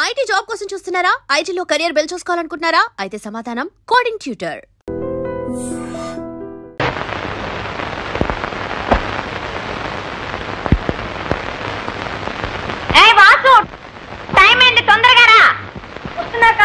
IT job కోసం చూస్తున్నారా? ఐటీలో కెరియర్ బిల్డ్ చేసుకోవాలనుకుంటున్నారా? అయితే సమాధానం కోడింగ్ ట్యూటర్. ఏ వాసు, టైం ఏంది, తొందరగా రా. వస్తున్నాక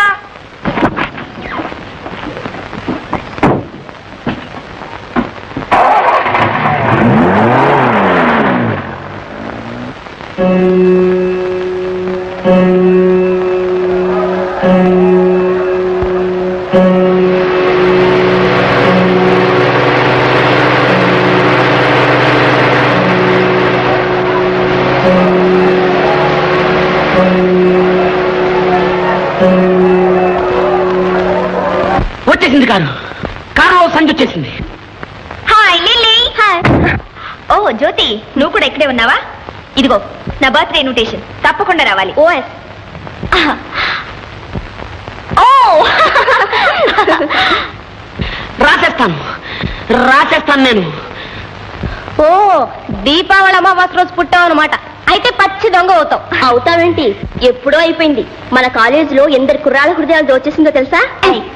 వచ్చేసింది కారులో సంజు వచ్చేసింది. Hi lily. ఓ జ్యోతి, నువ్వు కూడా ఇక్కడే ఉన్నావా? ఇదిగో నా బర్త్డే ఇన్విటేషన్, తప్పకుండా రావాలి. ఓఎస్. ఓ రాసేస్తాను నేను. ఓ దీపావళి అమావాస్య రోజు పుట్టావు అనమాట. అయితే పచ్చి దొంగ అవుతావు. అవుతావేంటి, ఎప్పుడో అయిపోయింది. మన కాలేజీలో ఎందరి కుర్రాళ్ళ హృదయాలు దోచేసిందో తెలుసా?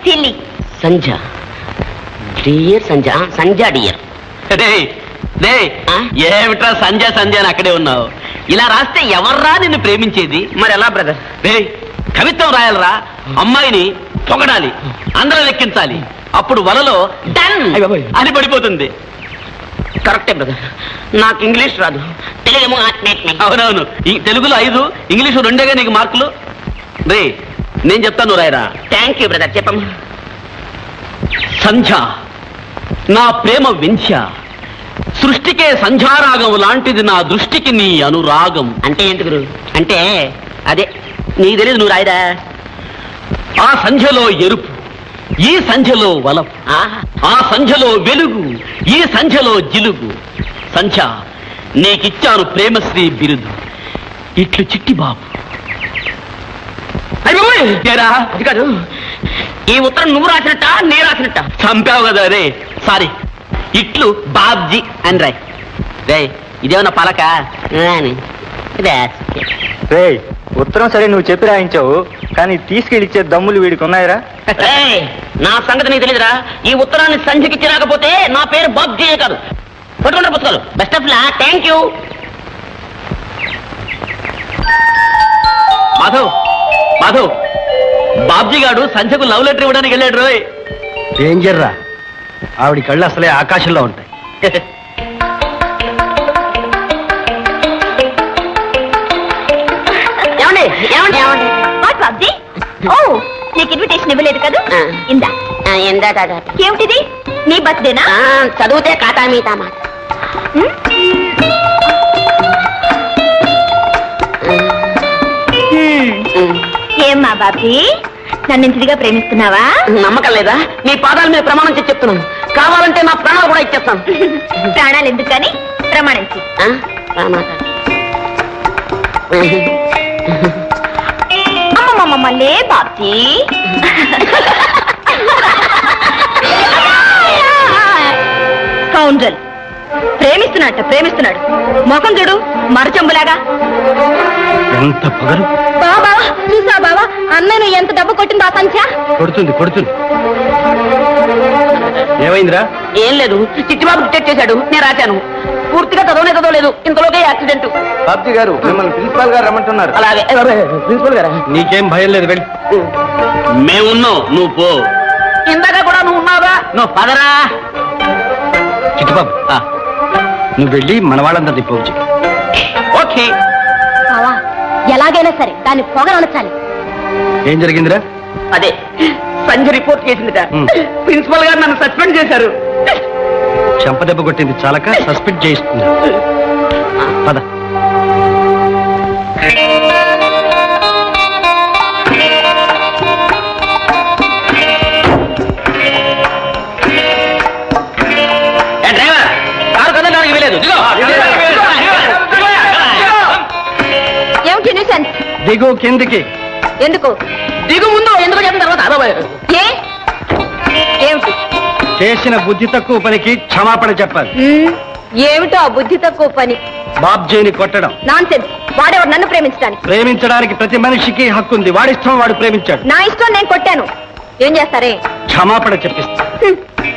సిల్లీ. సంజ డియర్, సంజ డియర్. ఏమిట్రా సంజయ్ అని అక్కడే ఉన్నావు? ఇలా రాస్తే ఎవర్రా నిన్ను ప్రేమించేది? మరి ఎలా బ్రదర్? కవిత్వం రాయాలరా, అమ్మాయిని పొగడాలి, అందరూ లెక్కించాలి, అప్పుడు వలలో డన్ అని పడిపోతుంది. కరెక్టే బ్రదర్, నాకు ఇంగ్లీష్ రాదు, తెలుగు. అవునవును, తెలుగులో 5, ఇంగ్లీషు 2గా నీకు మార్కులు. రే నేను చెప్తాను రాయరా. థ్యాంక్ యూ బ్రదర్, చెప్పమ్మా. సంధ్య నా ప్రేమ వింధ్య, సృష్టికే సంధ్యారాగం లాంటిది నా దృష్టికి నీ అనురాగం. అంటే ఏంటి గురు? అంటే అదే నీకు తెలియదు, నువ్వు రాయదా. ఆ సంధ్యలో ఎరుపు, ఈ సంధ్యలో వలపు, ఆ సంధ్యలో వెలుగు, ఈ సంధ్యలో జిలుగు. సంధ్య నీకిచ్చాను ప్రేమశ్రీ బిరుదు, ఇట్లు చిట్టి బాబు. కాదు, ఈ ఉత్తరం నువ్వు రాసినట్ట నేను రాసినట్ట? చంపావు కదా రే. సారీ, ఇట్లు బాబ్జీ అని రాయ్. రే ఇదేమన్నా పలక? ఉత్తరం సరే నువ్వు చెప్పి రాయించావు, కానీ తీసుకెళ్ళిచ్చే దమ్ములు వీడికి ఉన్నాయరా? నా సంగతి నీకు తెలియదురా. ఈ ఉత్తరాన్ని సంధ్యకిచ్చి రాకపోతే నా పేరు బాబ్జీ కాదు. పట్టుకుంటారు పుస్తకాలు. Best of luck. Thank you. Madhav, Babji గారు సంధ్యకు లవ్ లెటర్ ఇవ్వడానికి వెళ్ళాడు రోయ్. డేంజర్ రా, ఆవిడ కళ్ళు అసలే ఆకాశంలో ఉంటాయి. బాబ్జీ, ఓ నీకు ఇన్విటేషన్ ఇవ్వలేదు కదా? ఇందా. ఏమిటిది? నీ బర్త్డేనా? చదివితే కాతా మీతామా. ఏమ్మా బాబ్జీ, నన్ను ఇంటిగా ప్రేమిస్తున్నావా? నమ్మకం లేదా? నీ పాదాల మీద ప్రమాణం చేసి చెప్తున్నాను. కావాలంటే నా ప్రాణాలు కూడా ఇచ్చేస్తాను. ప్రాణాలు ఎందుకని ప్రమాణించి. అమ్మమ్మమ్మలే బాబ్జీ. కౌంజల్ ప్రేమిస్తున్నాడు. మొఖం చూడు, మరచంబులాగా. ఎంత పొగరు! బాబా చూసా బావా, అన్నయ్య ఎంత డబ్బు కొట్టిందో ఆ సంఖ్య. కొడుతుంది. ఏమైందిరా? ఏం లేదు, చిట్టిబాబు డిటెక్ట్ చేశాడు, నేను రాశాను. పూర్తిగా చదవలేదు, ఇంతలోకే యాక్సిడెంట్. బాబ్జీ గారు మిమ్మల్ని ప్రిన్సిపాల్ గారు రమ్మంటున్నారు. అలాగే. ప్రిన్సిపల్ గారా? నీకేం భయం లేదు, వెళ్ళి. మేమున్నావు, నువ్వు పో. ఇందాక కూడా నువ్వు ఉన్నావా? నువ్వు పదరా. చిట్టుబాబు, నువ్వు వెళ్ళి మన వాళ్ళందరినీ పోవచ్చు. ఓకే. ఎలాగైనా సరే దాన్ని పొగరనొచ్చాలి. ఏం జరిగిందిరా? అదే సంజయ్ రిపోర్ట్ చేసిందిట. ప్రిన్సిపల్ గారు నన్ను సస్పెండ్ చేశారు. చెంపదెబ్బ కొట్టింది చాలక సస్పెండ్ చేయిస్తుంది. పద. డ్రైవర్, కారు కదలడానికి వీలేదు. ఏమిటి న్యూసెన్స్? దిగు కిందికి. ఎందుకు? దిగు ముందు, ఎందుకు చెప్పిన తర్వాత ఏమిటి? చేసిన బుద్ధి తక్కువ పనికి క్షమాపణ చెప్పాలి. ఏమిటో ఆ బుద్ధి తక్కువ పని? బాబ్జీని కొట్టడం. నాన్సెన్స్. వాడెవడు నన్ను ప్రేమించడానికి? ప్రేమించడానికి ప్రతి మనిషికి హక్కు ఉంది. వాడిష్టం వాడు ప్రేమించాడు. నా ఇష్టం నేను కొట్టాను. ఏం చేస్తారే? క్షమాపణ చెప్పిస్తా.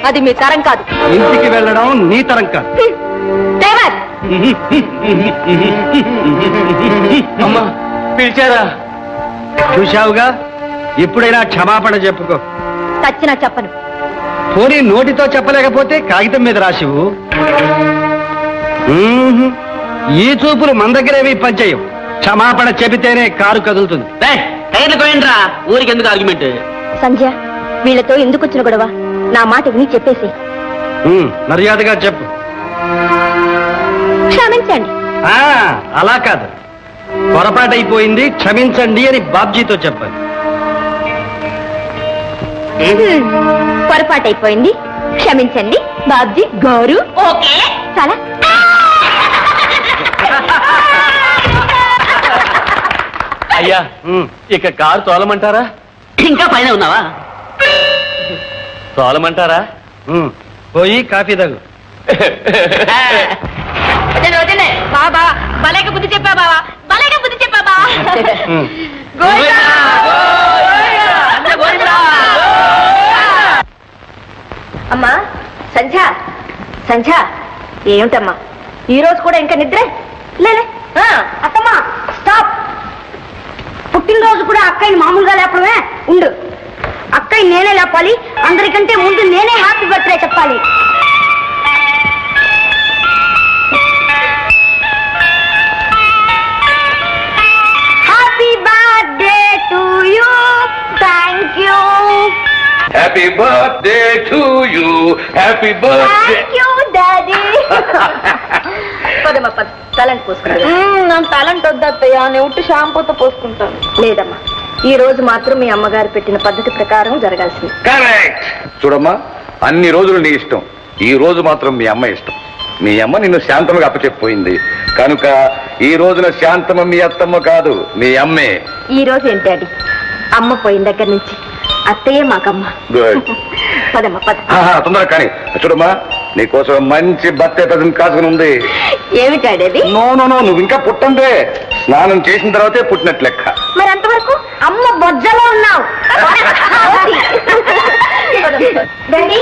అది మీ తరం కాదు. ఇంటికి వెళ్ళడం నీ తరం కాదు. డ్రైవర్, అమ్మా పిలిచారా? చూశావుగా, ఎప్పుడైనా క్షమాపణ చెప్పుకో. చచ్చినా చెప్పను. పోనీ నోటితో చెప్పలేకపోతే కాగితం మీద రాసివు. ఈ చూపులు మన దగ్గరేవి పనిచేయం. క్షమాపణ చెబితేనే కారు కదులుతుంది. ఊరికి ఎందుకు ఆర్గ్యుమెంట్? సంధ్య, వీళ్ళతో ఎందుకు వచ్చిన గొడవ? నా మాట విని చెప్పేసి. మర్యాదగా చెప్పు. క్షమించండి. అలా కాదు, పొరపాటైపోయింది, క్షమించండి అని బాబ్జీతో చెప్పాలి. పొరపాటైపోయింది, క్షమించండి బాబ్జీ గారు. ఓకే, చాలా. అయ్యా, ఇక కారు తోలమంటారా? ఇంకా పైన ఉన్నావా? తోలమంటారా? పోయి కాఫీ తాగు. బాబా భలేగా బుద్ధి చెప్పా బావా, భలేగా బుద్ధి చెప్పా బా. అమ్మా సంధ్య, సంధ్య ఏమిటమ్మా ఈ రోజు కూడా ఇంకా నిద్రే? లేలే. అత్తమ్మా స్టాప్. పుట్టినరోజు కూడా అక్కయ్యని మామూలుగా లేపడమే. ఉండు, అక్కయ్య నేనే లేపాలి. అందరికంటే ముందు నేనే హ్యాపీ బర్త్డే చెప్పాలి. Happy birthday to you. Thank you. Happy birthday to you. Happy birthday. Thank you daddy. పదమ్మా పద, తలంటి పోసుకుంటా. నా తలంటి వద్దయ్యా, నేను ఉట్టి షాంపూతో పోసుకుంటాను. లేదమ్మా, ఈ రోజు మాత్రం మీ అమ్మగారు పెట్టిన పద్ధతి ప్రకారం జరగాల్సింది. కరెక్ట్. చూడమ్మా, అన్ని రోజులు నీ ఇష్టం, ఈ రోజు మాత్రం మీ అమ్మ ఇష్టం. మీ అమ్మ నిన్ను శాంతమ్మగా అప్పచెప్పిపోయింది కనుక ఈ రోజున శాంతమ్మ మీ అత్తమ్మ కాదు, మీ అమ్మే. ఈ రోజు ఏంటి డాడీ? అమ్మ పోయిన దగ్గర నుంచి అత్తయ్యే మాకమ్మ. పదమ్మా పద. తొందరగా కానీ. చూడమ్మా, నీకోసం మంచి బర్త్డే ప్రజెంట్ కాసుకుని ఉంది. ఏమిటాడేది? నో నో నో, నువ్వు ఇంకా పుట్టందే. స్నానం చేసిన తర్వాతే పుట్టినట్లు లెక్క. మరి అంతవరకు అమ్మ బొజ్జలో ఉన్నావు. డాడీ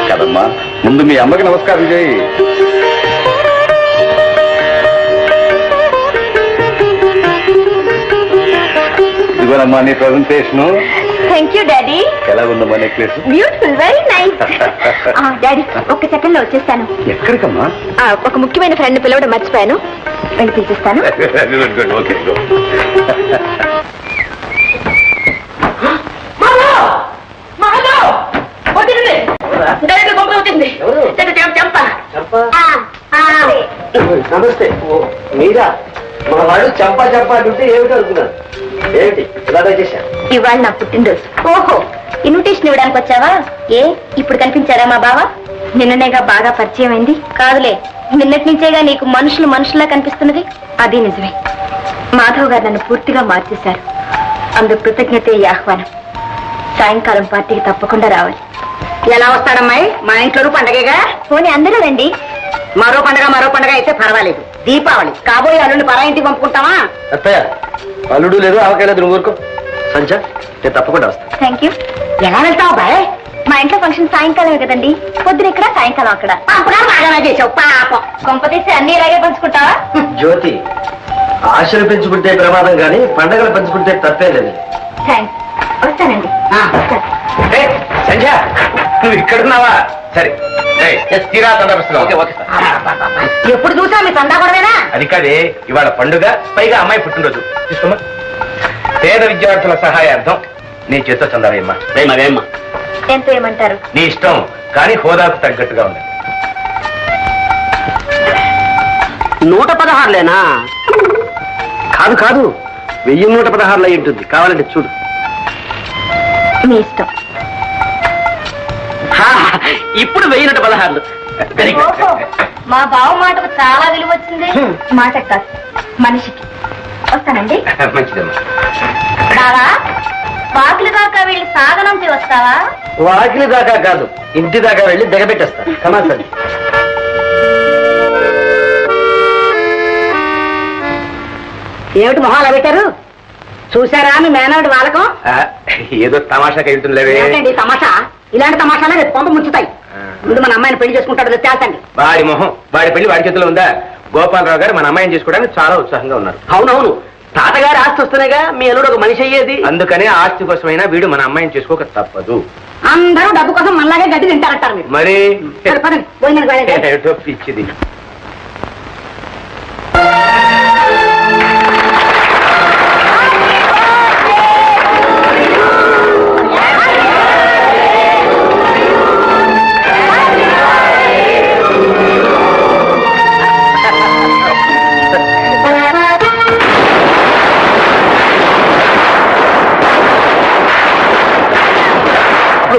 కదమ్మా, ముందు మీ అమ్మకి నమస్కారం చేయి. ఇదిగోనమ్మా నీ ప్రజెంటేషన్. Thank you daddy. ఎలా ఉందమ్మా necklace? Beautiful, very nice. Daddy ఒక్క సెకండ్ లో వచ్చేస్తాను. ఎక్కడికమ్మా? ఒక ముఖ్యమైన ఫ్రెండ్ పిలవడం మర్చిపోయాను, వెళ్ళి పిలిపిస్తాను. ఓకే. నమస్తే. మీరా? మా వాడు చంపా అంటుంటే ఏమిటి అనుకున్నాను. ఏమిటి ఇలా చేశాను? ఇవాళ నా పుట్టినరోజు. ఓహో, ఇన్విటేషన్ ఇవ్వడానికి వచ్చావా? ఏ ఇప్పుడు కనిపించారా మా బావ? నిన్ననేగా బాగా పరిచయం అయింది. కాదులే, నిన్నటి నుంచేగా నీకు మనుషులు మనుషుల్లా కనిపిస్తున్నది. అది నిజమే. మాధవ్ గారు నన్ను పూర్తిగా మార్చేశారు. అందుకు కృతజ్ఞతే ఈ ఆహ్వానం. సాయంకాలం పార్టీకి తప్పకుండా రావాలి. ఎలా వస్తాడమ్మాయి? మా ఇంట్లో పండగగా. పోనీ అందరూ రండి. మరో పండగ అయితే పర్వాలేదు. దీపావళి కాబోయే అల్లుడిని పరా ఇంటికి పంపుకుంటావా? అత్తయ్య, అల్లుడు లేదు, ఆవకాయ లేదు, నువ్వు ఊరుకో. సంచ, నేను తప్పకుండా వస్తాను. Thank you. ఎలా వెళ్తావు బాయ్? మా ఇంట్లో ఫంక్షన్ సాయంకాలమే కదండి. పొద్దున ఇక్కడ, సాయంకాలం అక్కడ. బాగా చేసావు పాపం. కొంపతీసి అన్ని ఇలాగే పంచుకుంటావా? జ్యోతి, ఆశలు పెంచుకుంటే ప్రమాదం కానీ పండగలు పంచుకుంటే తప్పే లేదు. థ్యాంక్స్, వస్తానండి. సంధ్య, నువ్వు ఇక్కడున్నావా? సరే, ఎప్పుడు చూసా మీ సందా కూడానా? అది కాదే, ఇవాళ పండుగ, పైగా అమ్మాయి పుట్టినరోజు. తీసుకోమ్మా. పేద విద్యార్థుల సహాయార్థం నీ చేత చందావేమ్మా. వేయమ్మా. ఎంత ఏమంటారు? నీ ఇష్టం, కానీ హోదాకు తగ్గట్టుగా ఉంది. 116లేనా? కాదు 1116 అయి ఉంటుంది. కావాలంటే చూడు. మీ ఇష్టం. ఇప్పుడు 1116. ఓహో, మా బావ మాటకు చాలా విలువ వచ్చింది. మాట కాదు, మనిషికి. వస్తానండి. మంచిదమ్మా. బావా, వాకిలి దాకా వెళ్ళి సాగనంపి వస్తావా? వాకిలి దాకా కాదు, ఇంటి దాకా వెళ్ళి దిగబెట్టేస్తా. సమాచారం. ఏమిటి మొహాలు పెట్టారు? చూసారా మీ మేనవాడి వాళ్ళకం? ఏదో తమాషాకి వెళ్తుందిలేవే. ఏంటండి తమాషా? ఇలాంటి తమాషాలే రేపు కొంత ముంచుతాయి. ముందు మన అమ్మాయిని పెళ్లి చేసుకుంటాడు తేల్చండి. వాడి మొహం, వాడి పెళ్లి వాడి చేతిలో ఉందా? గోపాలరావు గారు మన అమ్మాయిని చేసుకోవడానికి చాలా ఉత్సాహంగా ఉన్నారు. అవునవును, తాతగారి ఆస్తి వస్తున్నాయిగా మీ అల్లుడు ఒక మనిషి అయ్యేది. అందుకనే ఆస్తి కోసమైనా వీడు మన అమ్మాయిని చేసుకోక తప్పదు. అందరూ డబ్బు కోసం మనలాగే గడ్డి తింటారంటారు మీరు. మరి పోయిన పిచ్చిది.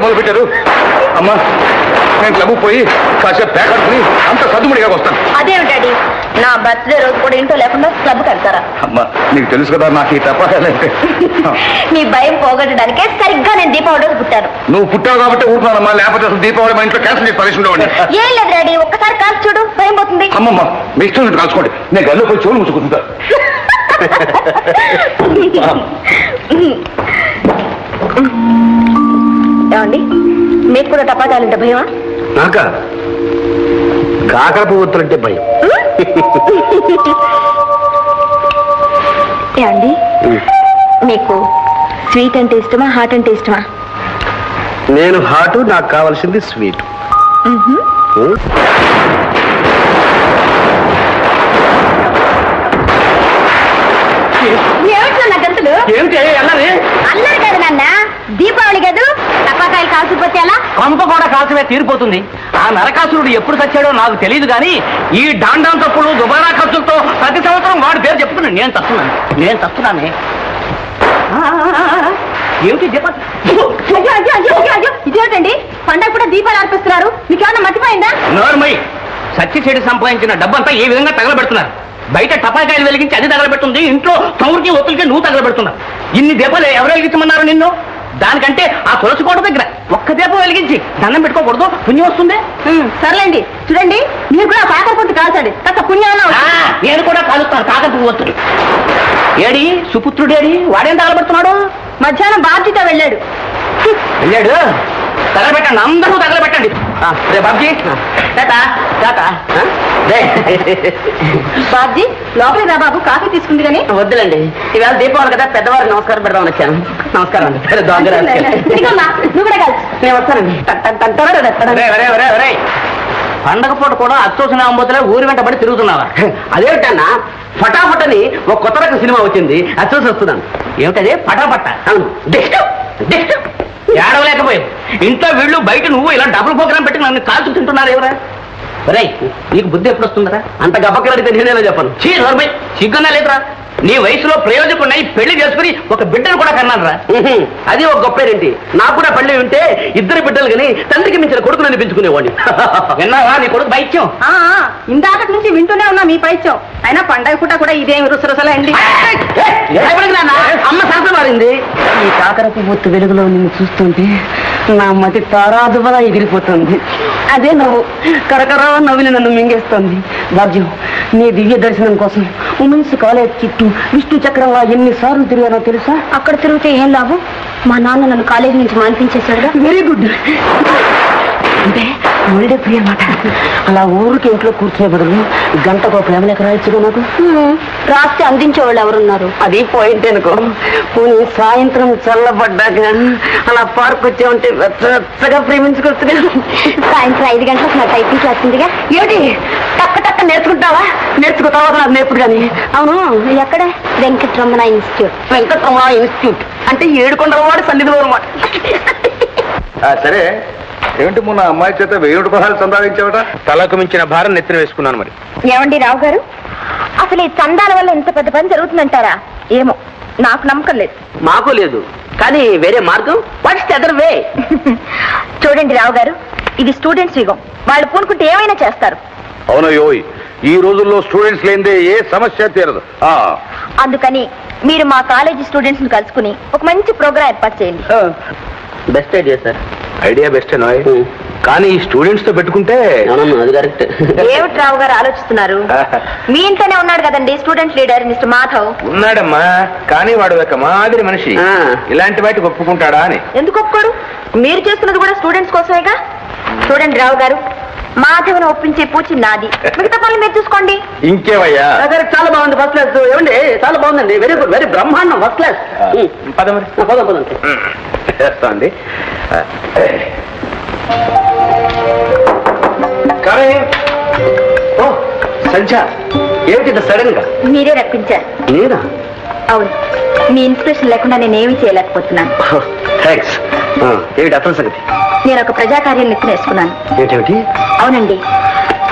మొదలు పెట్టారు. అమ్మా నేను క్లబ్ పోయి కాసేపు ప్యాకర్ని అంత సద్దుముడిగా వస్తాను. అదేమిటండి నా బర్త్డే రోజు కూడా ఇంట్లో లేకుండా క్లబ్కి వెళ్తారా? అమ్మా నీకు తెలుసు కదా నాకు ఈ తప్పలేంటే. మీ భయం పోగొట్టడానికే సరిగ్గా నేను దీపావళి రోజు పుట్టాను. నువ్వు పుట్టావు కాబట్టి ఊరుకున్నానమ్మా, లేకపోతే అసలు దీపావళి మా ఇంట్లో క్యాన్సిల్ చేసి పరిశ్రమ. ఏం లేదు డాడీ, ఒక్కసారి కాల్చి చూడు, భయం పోతుంది. అమ్మమ్మ మీ ఇష్టం కలుసుకోండి, నేను గల్లు పోయి చెవులు ముసుకుంటా. ఏమండి మీకు కూడా టపాకాలంటే భయమా? నాకా కాకర పువ్వులంటే భయం. ఏమండి మీకు స్వీట్ అంటే ఇష్టమా, హాట్ అంటే ఇష్టమా? నేను హాటు, నాకు కావాల్సింది స్వీట్. ఏమిటి అల్లరి? అల్లరి కాదు నాన్న, దీపావళి కాదు, టపాకాయలు కాల్చిపోతే ఎలా? కొంప కూడా కాల్చమే తీరిపోతుంది. ఆ నరకాసురుడు ఎప్పుడు చచ్చాడో నాకు తెలియదు కానీ ఈ డాండాం తప్పులు దుబారా ఖర్చులతో ప్రతి సంవత్సరం వాడి పేరు చెప్పుకున్నాను. నేను తప్పున్నానే. ఏమిటి ఇదేమిటండి పండగ కూడా దీపాలు అర్పిస్తున్నారు, మీకేమన్నా మర్చిపోయిందా? నోర్మై, సచ్చి చెడు సంపాదించిన డబ్బంతా ఏ విధంగా తగలబెడుతున్నారు. బయట టపాకాయలు వెలిగించి అది తగలబెట్టుంది, ఇంట్లో చౌరికి ఒత్తులకి నువ్వు తగలబెడుతున్నావు. ఇన్ని దీపాలు ఎవరు వెలిగించమన్నారు నిన్ను? దానికంటే ఆ తులసి కోట దగ్గర ఒక్క దీపం వెలిగించి దండం పెట్టుకోకూడదు, పుణ్యం వస్తుంది. సర్లేండి, చూడండి మీరు కూడా కాకర పొట్టు కాల్చండి, కాస్త పుణ్యం. నేను కూడా కాలుస్తాను కాకర పువ్వు వస్తుంది. ఏడి సుపుత్రుడేడి, వాడేం తగలబెడుతున్నాడు? మధ్యాహ్నం బాధ్యత వెళ్ళాడు. తగలబెట్టండి, అందరూ తగలబెట్టండి. రే బాబ్జీ, బాబ్జీ లోపలికి రా బాబు, కాఫీ తీసుకుంది కానీ. వద్దులండి, ఈవేళ దీపావళి కదా, పెద్దవారికి నమస్కారం పెడదామని వచ్చాను. నమస్కారం అండి. నువ్వు కూడా కాల్చు. నేను వస్తానండి. పండగ పూట కూడా అచ్చోసిన అంబోతులే ఊరి వెంట పడి తిరుగుతున్నావా? అదేమిటన్నా, ఫటాఫట్ అని ఒక కొత్త రకం సినిమా వచ్చింది, అది చూసి వస్తున్నాను. ఏమిటది? ఫటాఫట్. అవును, ఏడవలేకపోయావు. ఇంట్లో వీళ్ళు బయట నువ్వు ఇలా డబుల్ ప్రోగ్రామ్ పెట్టి నన్ను కాల్చు తింటున్నారు ఎవరా? రై, నీకు బుద్ధి ఎప్పుడు వస్తుందరా? అంత గబ్బక్కలు అడిగితే నేనేలా చెప్పను. సిగ్గున్నా లేదురా? నీ వయసులో ప్రయోజకుడినై పెళ్లి చేసుకుని ఒక బిడ్డను కూడా కన్నాను రా. అది ఒక గొప్పేంటి. నాకు కూడా పెళ్లి ఉంటే ఇద్దరు బిడ్డలు కానీ తండ్రికి మించిన కొడుకుని అనిపించుకునేవాడిని. విన్నావా నీ కొడుకు పైత్యం? ఇందాకటి నుంచి వింటూనే ఉన్నా మీ పైత్యం. అయినా పండగ పూట కూడా ఇదేమి రుసరుసలండి. అమ్మ శాంత మారింది. ఈ కాకర పువ్వు వెలుగులో నిన్ను చూస్తుంటే నా మతి తారాదువలా ఎగిరిపోతుంది. అదే నవ్వు కరకరా నవ్వుని నన్ను మింగేస్తుంది. భాగ్యం, నీ దివ్య దర్శనం కోసం ఉమెన్స్ కాలేజ్ చుట్టూ విష్ణు చక్రంలా ఎన్నిసార్లు తిరిగానో తెలుసా? అక్కడ తిరిగితే ఏం లాభం? మా నాన్న నన్ను కాలేజీ నుంచి మాన్పించేశాడుగా. Very good. అంటే ఒళ్ళే ప్రియ మాట. అలా ఊరికి ఇంట్లో కూర్చునే బదులు గంటకు ప్రేమలేక రాయొచ్చుగా నాకు. రాస్తే అందించేవాళ్ళు ఎవరున్నారు? అది పాయింట్ అనుకో. పోనీ సాయంత్రం చల్లబడ్డాక అలా పార్క్ వచ్చామంటే వెచ్చగా ప్రేమించుకొచ్చుగా. సాయంత్రం 5 గంటలకు నా టైపింగ్ క్లాస్ ఉందిగా. ఏమిటి టక్క టక్క నేర్చుకుంటావా? నేర్చుకుంటావా? నాకు నేర్పుడు కానీ. అవును, ఎక్కడ? వెంకటరమణ ఇన్స్టిట్యూట్. వెంకటరమణ ఇన్స్టిట్యూట్ అంటే ఏడుకొండలవాడి సన్నిధిలో అనమాట. సరే, ఏమిటి మొన్న అమ్మాయి చేత 1000 రూపాయలు సంపాదించావట? తలకు మించిన భారం నెత్తిన వేసుకున్నాను. మరి ఏమండి రావు గారు, అసలు ఈ చందాల వల్ల ఇంత పెద్ద పని జరుగుతుందంటారా? ఏమో, నాకు నమ్మకం లేదు. మాకు లేదు, కానీ వేరే మార్గం. What's the other way? చూడండి రావు గారు, ఇది స్టూడెంట్స్ యుగం. వాళ్ళు పూనుకుంటే ఏమైనా చేస్తారు. అవునయ్యోయ్, ఈ రోజుల్లో స్టూడెంట్స్ లేనిదే ఏ సమస్య తీరదు. అందుకని మీరు మా కాలేజీ స్టూడెంట్స్ ని కలుసుకుని ఒక మంచి ప్రోగ్రాం ఏర్పాటు చేయండి. Best idea sir. Idea best నాయ్, కానీ ఈ స్టూడెంట్స్ తో పెట్టుకుంటే అది కరెక్ట్. ఏమిటి రావు గారు ఆలోచిస్తున్నారు? మీ ఇంట్లోనే ఉన్నాడు కదండి స్టూడెంట్ లీడర్ మిస్టర్ మాధవ్. ఉన్నాడమ్మా, కానీ వాడు ఒక మాదిరి మనిషి. ఇలాంటి వాటికి ఒప్పుకుంటాడా అని. ఎందుకు ఒప్పుకోడు? మీరు చేస్తున్నది కూడా స్టూడెంట్స్ కోసమేగా. చూడండి రావు గారు, మాధవ్ను ఒప్పించే పూచి నాది, మిగతా పనులు మీరు చూసుకోండి. ఇంకేవయ్యా? చాలా బాగుంది, ఫస్ట్ క్లాస్. ఏమండి, చాలా బాగుందండి, వెరీ గుడ్, వెరీ బ్రహ్మాండం, ఫస్ట్ క్లాస్. పదండి చేస్తాండి. ఓ సంధ్య, ఏమిటి సడన్ గా? మీరే రప్పించారు. నేనా? అవును, మీ ఇన్స్పిరేషన్ లేకుండా నేనేమీ చేయలేకపోతున్నాను. థ్యాంక్స్. ఏమిటి అసలు సంగతి? నేను ఒక ప్రజాకార్యం నెత్తినేసుకున్నాను. ఏంటేమిటి? అవునండి,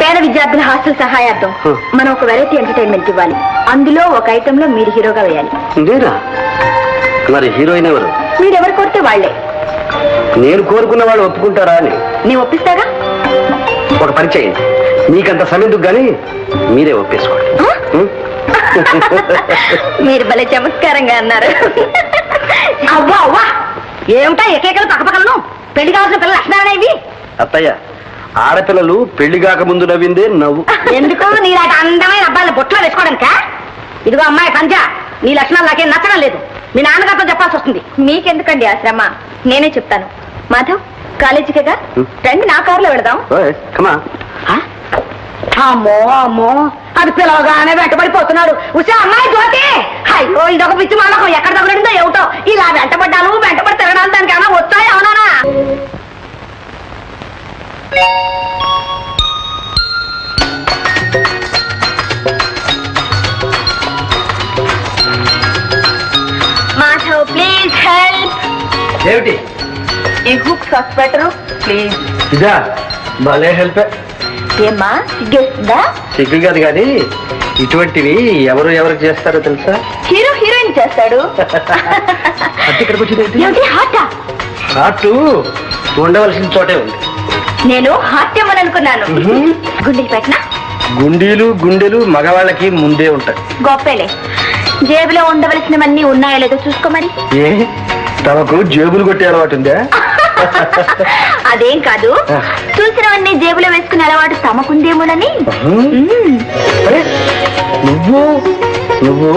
పేద విద్యార్థుల హాస్టల్ సహాయార్థం మనం ఒక వెరైటీ ఎంటర్టైన్మెంట్ ఇవ్వాలి. అందులో ఒక ఐటెంలో మీరు హీరోగా వేయాలి. నేనా? మరి హీరోయిన్ ఎవరు? మీరెవరు కోరితే వాళ్లే. నేను కోరుకున్న వాళ్ళు ఒప్పుకుంటారా అని? నేను ఒప్పిస్తాగా. ఒక పని చేయండి, మీకంత సమయందుకు గానీ మీరే ఒప్పేసుకోండి. మీరు భలే చమత్కారంగా అన్నారు. అవ్వా అవ్వా, ఏమిటా ఎకేకలు పక్కపక్కలను? పెళ్లి కావాల్సిన పిల్లలు లక్షణాలనే ఇవి. అత్తయ్య, ఆడపిల్లలు పెళ్లి కాక ముందు నవ్విందే నవ్వు. ఎందుకు? నీలాంటి అందమైన అబ్బాయిల బొట్లో వేసుకోవడానికా? ఇదిగో అమ్మాయి పంజ, నీ లక్షణాలు నాకేం నచ్చడం లేదు. మీ నాన్నగారితో చెప్పాల్సి వస్తుంది. మీకెందుకండి ఆ శ్రమ? నేనే చెప్తాను. మాధవ్, కాలేజీకేగా రండి, నా కారులో వెళదాం. అమ్మో అమ్మో, అది పిలవగానే వెంటబడిపోతున్నాడు. ఉసే అమ్మాయి జ్యోతి, అయ్యో ఇదొక పిచ్చి మానకం, ఎక్కడ తగలడిందో ఏమిటో. ఇలా వెంటబడి తిరగడానికి దానికి ఏమైనా వస్తాయి? అవునా? Madhav, please help. ఏమిటి? ఈ హుక్స్ పెట్టరు ప్లీజ్. ఇదా? భలే హెల్ప్. ఏమ్మా, సిగ్గేస్తుందా? సిగ్గు కాదు కానీ ఇటువంటివి ఎవరికి చేస్తారో తెలుసా? హీరో హీరోయిన్ చేస్తాడు. ఇక్కడికి వచ్చింది ఏమిటి? హార్టా? హార్ట్ ఉండవలసిన చోటే ఉంది. నేను హార్ట్ ఇవ్వాలనుకున్నాను. గుండెలు పెట్టినా? గుండెలు మగవాళ్ళకి ముందే ఉంటాయి. గొప్పలే, జేబులో ఉండవలసినవన్నీ ఉన్నాయో లేదో చూసుకోమని. ఏ, తమకు జేబులు కొట్టే అలవాటు ఉందా? అదేం కాదు, చూసినవన్నీ జేబులో వేసుకునే అలవాటు తమకుందేమోనని. నువ్వు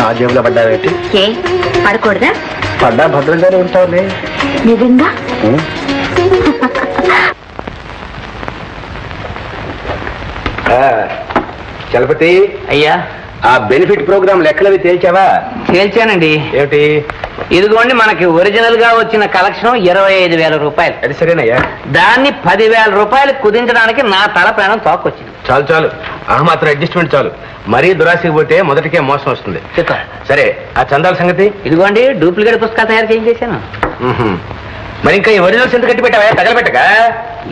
నా జేబులో పడ్డావేంటి? ఏ, పడకూడదా? పడ్డా భద్రంగానే ఉంటావులే. నిజంగా? చలపతి అయ్యా, ఆ బెనిఫిట్ ప్రోగ్రామ్ లెక్కలవి తేల్చావా? తేల్చానండి. ఏమిటి? ఇదిగోండి, మనకి ఒరిజినల్ గా వచ్చిన కలెక్షన్ 25,000 రూపాయలు. అది సరేనయ్యా. దాన్ని 10,000 రూపాయలు కుదించడానికి నా తల ప్రాణం తోకొచ్చింది. చాలు ఆ మాత్రం అడ్జస్ట్మెంట్ చాలు. మరీ దురాశకి పోతే మొదటికే మోసం వస్తుంది. సరే, ఆ చందాల సంగతి? ఇదిగోండి, డూప్లికేట్ పుస్తకాలు తయారు చేయించేశాను. మరి ఇంకా ఈ ఒరిజినల్స్ ఎంత కట్టి పెట్టావా? తగలబెట్టగా?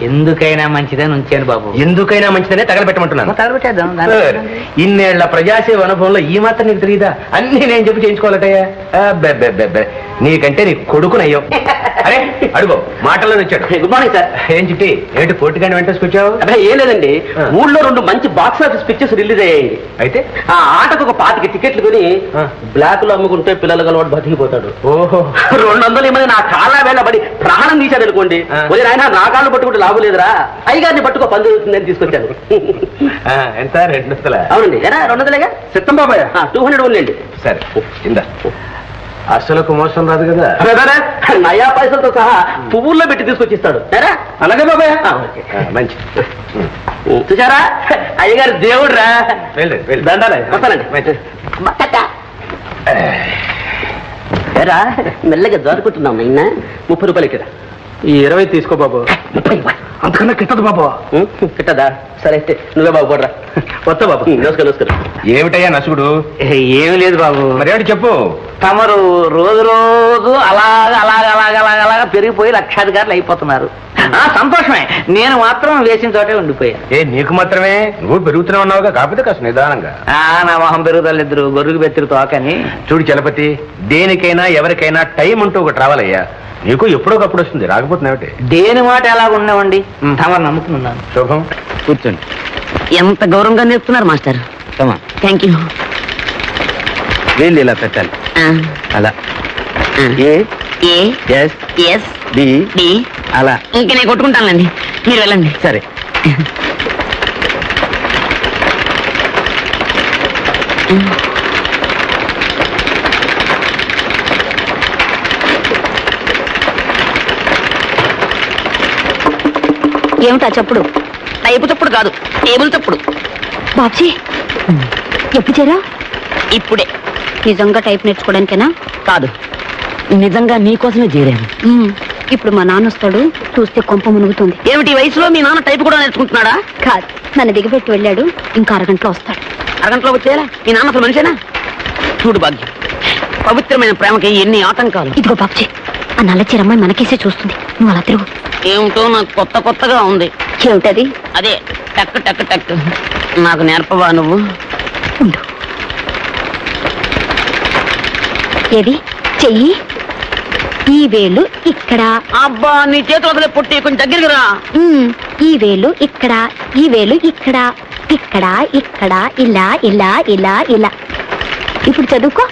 ఎందుకైనా మంచిదని ఉంచాను బాబు. ఎందుకైనా మంచిదనే తగలబెట్టమంటున్నాను. తగలబెట్టేద్దాం. ఇన్నేళ్ల ప్రజాసేవ అనుభవంలో ఈ మాత్రం నీకు తెలియదా? అన్ని నేను చెప్పి చేయించుకోవాలటయ్యా. నీకంటే నీ కొడుకునయ్యో. అరే అడుగో, మాటల్లో వచ్చాడు. Good morning sir. ఏం చిట్టి, ఏంటి పోటీగానే వెంటేసుకొచ్చావు? అదే ఏం లేదండి, ఊళ్ళో 2 మంచి బాక్స్ ఆఫీస్ పిక్చర్స్ రిలీజ్ అయ్యాయి. అయితే ఆ ఆటకు ఒక 25 టికెట్లు కొని బ్లాక్ లో అమ్ముకుంటే పిల్లలు గలవాడు బతికిపోతాడు. ఓహో, 200 మంది నా కాళ్ళ వేళబడి ప్రాణం తీశాడు అనుకోండి. ఆయన నా కాళ్ళు పట్టుకుంటే లాభం లేదురా, అయ్యగారిని పట్టుకో పని జరుగుతుందని తీసుకొచ్చాను. ఎంత? 200? అవునండి. ఎరా 200లేగా? సిద్ధం బాబాయ్. 200 ఉండండి. సరే, ఇందా. అసలుకు మోసం రాదు కదా? నయా పైసలతో సహా పువ్వుల్లో పెట్టి తీసుకొచ్చిస్తాడు. అలాగే బాబాయ్. మంచి. చూసారా, అయ్యగారు దేవుడు రా. దండాలే. వస్తానండి. ఎరా మెల్లగా జారుకుంటున్నాం. నిన్న 30 రూపాయలు కదా. ఈ 20 తీసుకో బాబు. 30 అంతకన్నా కిట్టదు బాబు. కిట్టదా? సరే అయితే నువ్వే బాబు పోడరా. వస్తా బాబు. నమస్కారం. ఏమిటయ్యా నసుగుడు? ఏమి లేదు బాబు. మరేమిటి చెప్పు. తమరు రోజు అలాగా పెరిగిపోయి లక్షాధికారులు అయిపోతున్నారు. సంతోషమే, నేను మాత్రం వేసిన చోటే ఉండిపోయా. నీకు మాత్రమే? నువ్వు పెరుగుతూనే ఉన్నావుగా, కాకపోతే కాస్త నిదానంగా. నా మొహం పెరుగుదలిద్దరు గొర్రెకు బెత్తిరు తోకని. చూడు చలపతి, దేనికైనా ఎవరికైనా టైం అంటూ ఒకటి రావాలయ్యా. నీకు ఎప్పుడోకప్పుడు వస్తుంది, రాకపోతున్నావుటే. దేని మాట ఎలా ఉన్నామండి, తమరు నమ్ముకున్నాను. శుభం, కూర్చోండి. ఎంత గౌరవంగా నేర్పుతున్నారు మాస్టర్. Thank you. వీళ్ళు ఇలా పెట్టాలి, అలా. డి డి అలా ఇంక నేను కొట్టుకుంటానులేండి, మీరు వెళ్ళండి. సరే. ఏమిటా చెప్పుడు? టైపు చప్పుడు కాదు, టేబుల్ చప్పుడు. బాబ్జీ ఎప్పుడు చేరా? ఇప్పుడే. నిజంగా టైప్ నేర్చుకోవడానికేనా? కాదు, నిజంగా నీకోసమే చేరాను. ఇప్పుడు మా నాన్న వస్తాడు, చూస్తే కొంప మునుగుతుంది. ఏమిటి ఈ వయసులో మీ నాన్న టైపు కూడా నేర్చుకుంటున్నాడా? కాదు, నన్ను దిగబెట్టి వెళ్ళాడు, ఇంకా అరగంటలో వస్తాడు. అరగంటలో వచ్చేలా మీ నాన్న అసలు మనిషేనా? చూడు భాగ్యం, పవిత్రమైన ప్రేమకి ఎన్ని ఆటంకాలు. ఇదిగో బాబ్జీ, ఆ నల్ల చీరమ్మాయి మనకేసే చూస్తుంది, నువ్వు అలా తిరుగు. ఏమిటో నాకు కొత్తగా ఉంది. ఏమిటది? అదే టక్ టక్ టక్. నాకు నేర్పవా నువ్వు? ఉండు. ఏది చెయ్యి? ఈ వేలు ఇక్కడ. అబ్బా, నీ చేతులు వదిలే పుట్టి కొంచెం దగ్గరికి రా. ఈ వేలు ఇక్కడ, ఈ వేలు ఇక్కడ, ఇక్కడ ఇక్కడ, ఇలా ఇలా ఇలా ఇలా. ఇప్పుడు చదువుకో.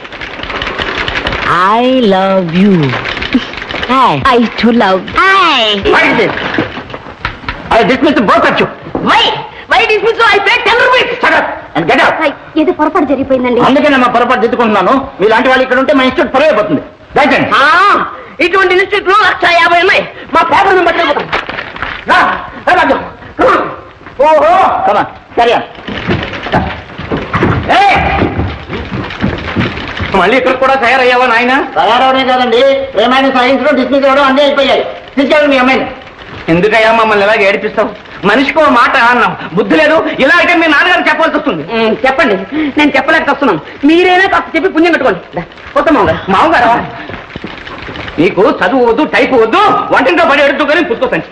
I love you. I to love. I dismiss both of you. Why dismiss you? I paid 10 rupees. Shut up and get out. ఏదో పొరపాటు జరిగిపోయిందండి. అందుకే మా పొరపాటు దిద్దుకుంటున్నాను. మీలాంటి వాళ్ళు ఇక్కడ ఉంటే మా ఇన్స్టిట్యూట్ పరువైపోతుంది. దయచేయండి. ఇటువంటి ఇన్స్టిట్యూట్ లో 150 ఉన్నాయి. మా పేపర్ మేము పట్టుకెళ్ళిపోతాం. ఓహో కమా సరే. మళ్ళీ ఇక్కడ కూడా తయారయ్యావా నాయన? తయారవడే కాదండి, ప్రేమాన్ని సాధించడం డిస్మిస్ అవ్వడం అన్నీ అయిపోయాయి. తీసుకెళ్ళండి మీ అమ్మాయిని. ఎందుకయ్యా మమ్మల్ని ఎలాగ ఏడిపిస్తావు? మనిషికి ఓ మాట అన్నాం, బుద్ధి లేదు. ఇలా అయితే మీ నాన్నగారు చెప్పాల్సి వస్తుంది. చెప్పండి, నేను చెప్పలేకొస్తున్నాను. మీరైనా కాస్త చెప్పి పుణ్యం కట్టుకోండి. కొత్త మామగారా, నీకు చదువు వద్దు, టైపు వద్దు, వంటింట్లో పడి ఎడుతూ కానీ పుట్టుకోసండి.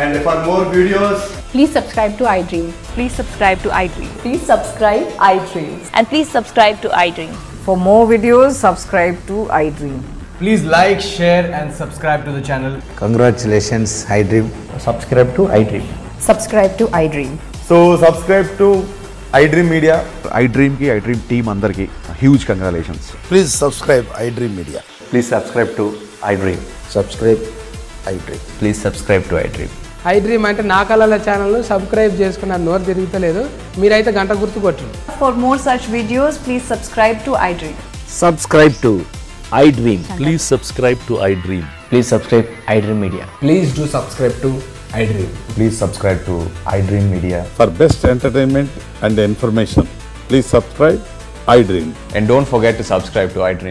And for more videos, please subscribe to iDream. Please subscribe to iDream. Please subscribe iDream. And please subscribe to iDream. For more videos, subscribe to iDream. please like, share and subscribe to the channel. Congratulations, iDream. Subscribe to iDream. Subscribe to iDream. So subscribe to iDream Media. iDream ki iDream team andarki huge congratulations. Please subscribe iDream Media. Please subscribe to iDream. Subscribe iDream. Please subscribe to iDream. iDream అంటే నా కళల channel subscribe చేసుకున్న నోరు తిరుగుతలేదు, మీరైతే గంట గుర్తు కొట్టండి. For more such videos, please subscribe to iDream. Subscribe to iDream. Please subscribe to iDream. Please subscribe iDream Media. Please do subscribe to iDream. Please subscribe to iDream Media. For best entertainment and information, please subscribe iDream. And don't forget to subscribe to iDream.